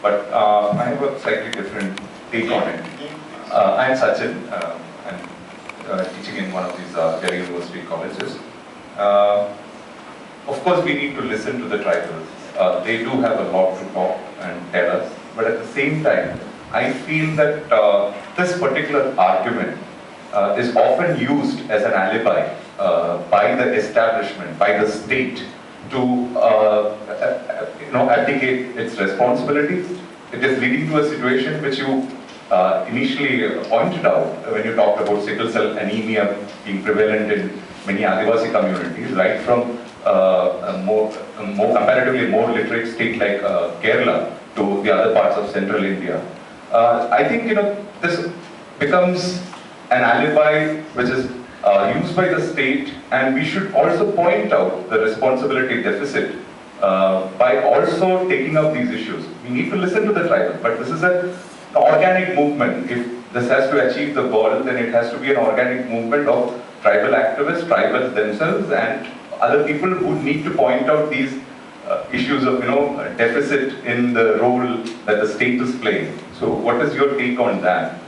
But I have a slightly different take on it. I am Sachin. I'm teaching in one of these Delhi University colleges. Of course, we need to listen to the tribals. They do have a lot to talk and tell us. But at the same time, I feel that this particular argument is often used as an alibi by the establishment, by the state, to abdicate its responsibilities. It is leading to a situation which you initially pointed out when you talked about sickle cell anemia being prevalent in many Adivasi communities, right from comparatively more literate state like Kerala to the other parts of central India. I think this becomes an alibi which is used by the state, and we should also point out the responsibility deficit by also taking up these issues. We need to listen to the tribal, but this is an organic movement. If this has to achieve the goal, then it has to be an organic movement of tribal activists, tribals themselves, and other people who need to point out these issues of deficit in the role that the state is playing. So, what is your take on that?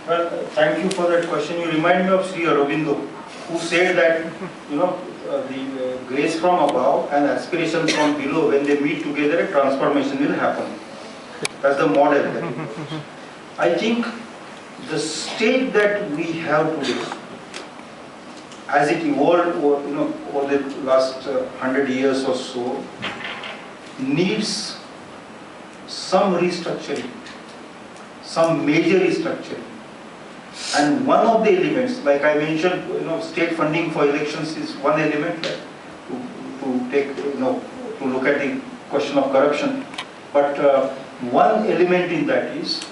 Well, thank you for that question. You remind me of Sri Aurobindo, who said that the grace from above and aspiration from below, when they meet together, a transformation will happen. That's the model. I think the state that we have today, as it evolved over the last 100 years or so, needs some restructuring, some major restructuring. And one of the elements, like I mentioned, state funding for elections is one element to take, to look at the question of corruption. But one element in that is,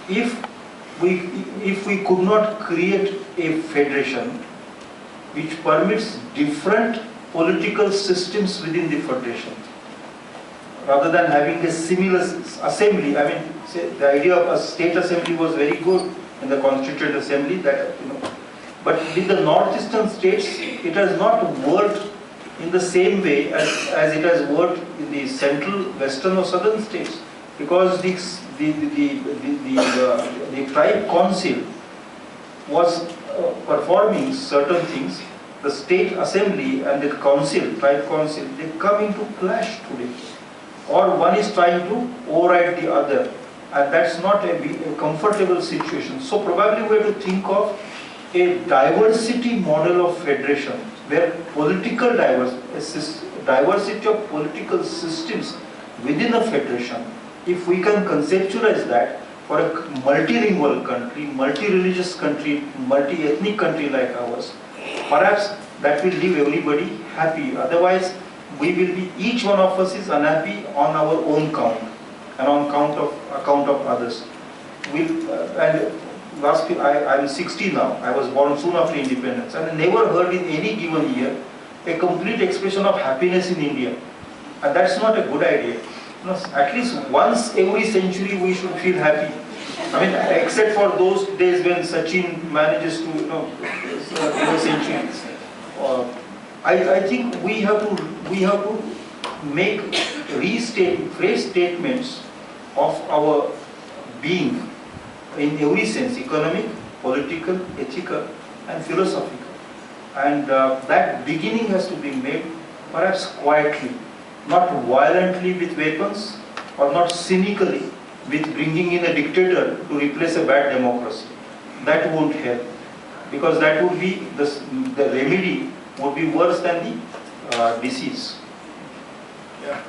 if we could not create a federation which permits different political systems within the federation, rather than having a similar assembly. I mean, the idea of a state assembly was very good in the Constituent Assembly, that but with the northeastern states, it has not worked in the same way as it has worked in the central, western or southern states, because the tribe council was performing certain things. The state assembly and the council, tribe council, they come into clash today, or one is trying to override the other, and that's not a comfortable situation. So probably we have to think of a diversity model of federation, where political diversity of political systems within a federation, if we can conceptualize that for a multilingual country, multi-religious country, multi-ethnic country like ours, perhaps that will leave everybody happy. Otherwise, we will be, each one of us is unhappy on our own count and on account of others. I'm 60 now. I was born soon after independence, and I never heard in any given year a complete expression of happiness in India, and that's not a good idea. At least once every century we should feel happy. I mean, except for those days when Sachin manages to every century. I think we have to make phrase statements of our being in every sense: economic, political, ethical, and philosophical. And that beginning has to be made perhaps quietly, not violently with weapons, or not cynically with bringing in a dictator to replace a bad democracy. That won't help, because that would be the remedy would be worse than the disease. Yeah.